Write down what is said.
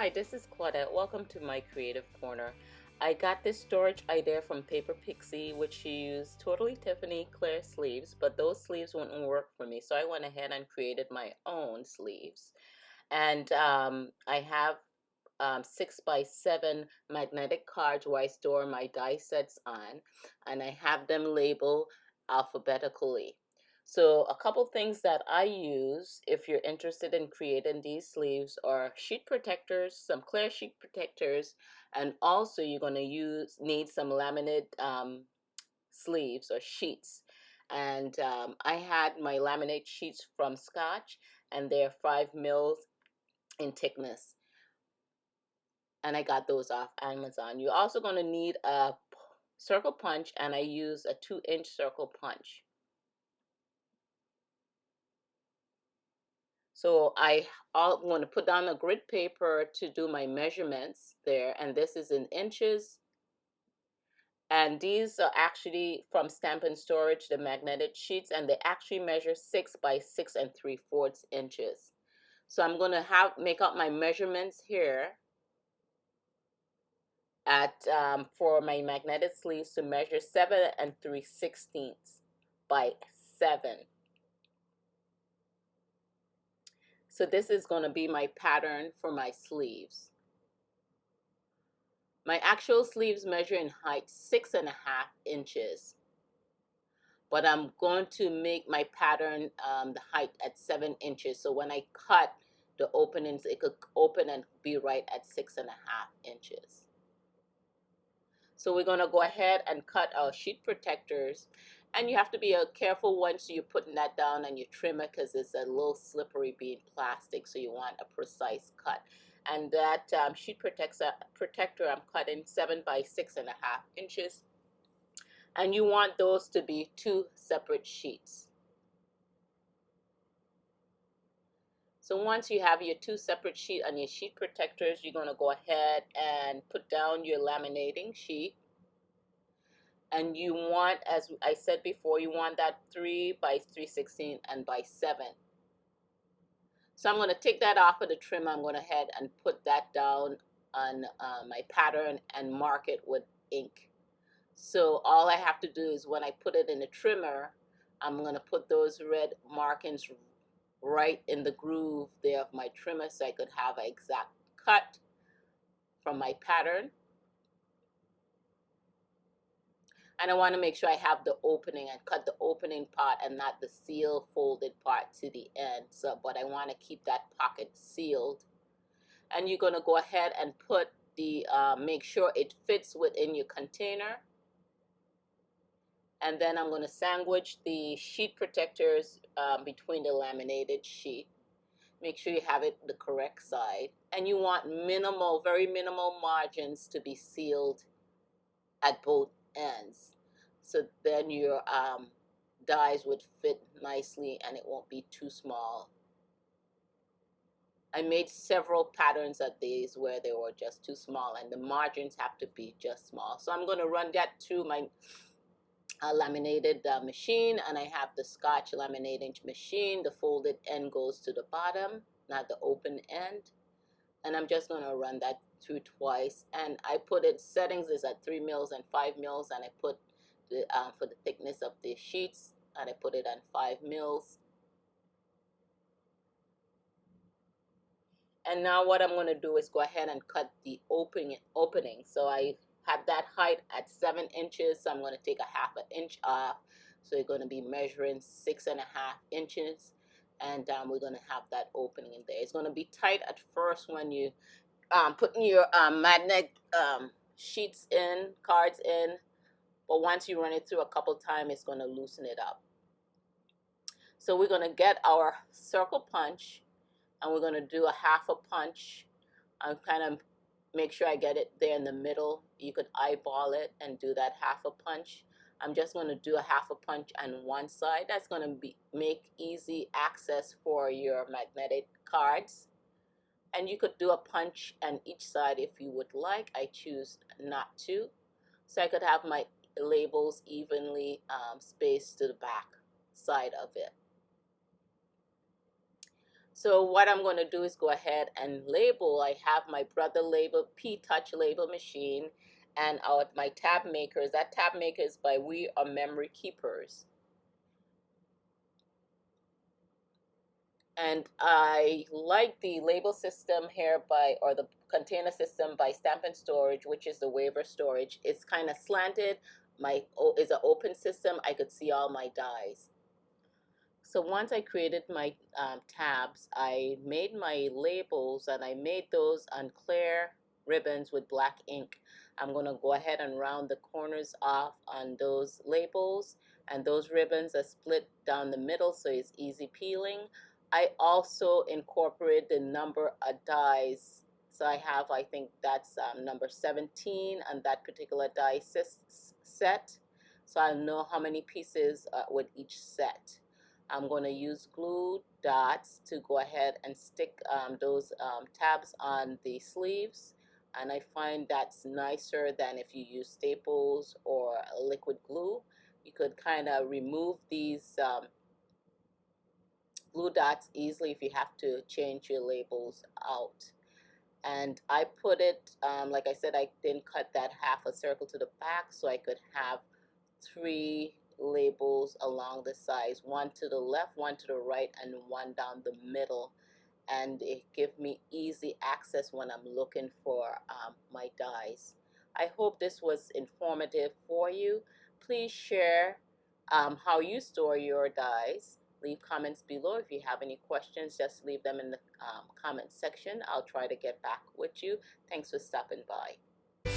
Hi, this is Claudette. Welcome to my Creative Corner. I got this storage idea from Paper Pixie, which used Totally Tiffany clear sleeves, but those sleeves wouldn't work for me, so I went ahead and created my own sleeves. And I have 6x7 magnetic cards where I store my die sets on, and I have them labeled alphabetically. So a couple things that I use if you're interested in creating these sleeves are sheet protectors, some clear sheet protectors, and also you're going to need some laminate sleeves or sheets. And I had my laminate sheets from Scotch, and they're 5 mils in thickness, and I got those off Amazon. You're also going to need a circle punch, and I use a 2-inch circle punch. So I'm going to put down a grid paper to do my measurements there, and this is in inches. And these are actually from Stamp and Storage, the magnetic sheets, and they actually measure 6 by 6 3/4 inches. So I'm going to make out my measurements here at for my magnetic sleeves to measure 7 3/16 by 7. So this is going to be my pattern for my sleeves. My actual sleeves measure in height 6.5 inches, but I'm going to make my pattern the height at 7 inches. So when I cut the openings, it could open and be right at 6.5 inches. So we're going to go ahead and cut our sheet protectors, and you have to be careful once you're putting that down and you trim it, because it's a little slippery being plastic, so you want a precise cut. And that sheet protector I'm cutting 7 by 6.5 inches, and you want those to be 2 separate sheets. So once you have your 2 separate sheets and your sheet protectors, you're going to go ahead and put down your laminating sheet. And you want, as I said before, you want that 3 by 3/16 and by 7. So I'm going to take that off of the trim. I'm going to head and put that down on my pattern and mark it with ink. So all I have to do is when I put it in the trimmer, I'm going to put those red markings right in the groove there of my trimmer, so I could have an exact cut from my pattern. And I want to make sure I have the opening and cut the opening part and not the seal folded part to the end. So, but I want to keep that pocket sealed. And you're going to go ahead and put the, make sure it fits within your container. And then I'm going to sandwich the sheet protectors between the laminated sheet. Make sure you have it the correct side. And you want minimal, very minimal margins to be sealed at both ends. So then your dies would fit nicely and it won't be too small. I made several patterns of these where they were just too small, and the margins have to be just small. So I'm going to run that through my laminated machine, and I have the Scotch laminating machine. The folded end goes to the bottom, not the open end. And I'm just going to run that through twice. And I put it, settings is at 3 mils and 5 mils, and I put the, for the thickness of the sheets, and I put it on 5 mils. And now what I'm going to do is go ahead and cut the opening. So I have that height at 7 inches, so I'm going to take a 1/2 inch off. So you're going to be measuring 6.5 inches, and we're going to have that opening in there. It's going to be tight at first when you putting your magnet sheets in, cards in, but once you run it through a couple times, it's going to loosen it up. So we're going to get our circle punch, and we're going to do a 1/2 punch. I'm kind of make sure I get it there in the middle. You could eyeball it and do that 1/2 punch. I'm just going to do a 1/2 punch on one side. That's going to make easy access for your magnetic cards. And you could do a punch on each side if you would like. I choose not to. So I could have my labels evenly spaced to the back side of it. So what I'm going to do is go ahead and label. I have my Brother label, P-Touch label machine, and my tab makers. That tab maker is by We Are Memory Keepers. And I like the label system here or the container system by Stamp and Storage, which is the waiver storage. It's kind of slanted. It's an open system. I could see all my dies. So once I created my tabs, I made my labels, and I made those on clear ribbons with black ink. I'm going to go ahead and round the corners off on those labels, and those ribbons are split down the middle so it's easy peeling. I also incorporate the number of dies. So I have, I think that's number 17 on that particular die set. So I know how many pieces with each set. I'm going to use glue dots to go ahead and stick those tabs on the sleeves, and I find that's nicer than if you use staples or liquid glue. You could kind of remove these glue dots easily if you have to change your labels out. And I put it, like I said, I didn't cut that half a circle to the back so I could have 3 labels along the sides, one to the left, one to the right, and one down the middle. And it gives me easy access when I'm looking for my dies. I hope this was informative for you. Please share how you store your dies. Leave comments below. If you have any questions, just leave them in the comment section. I'll try to get back with you. Thanks for stopping by.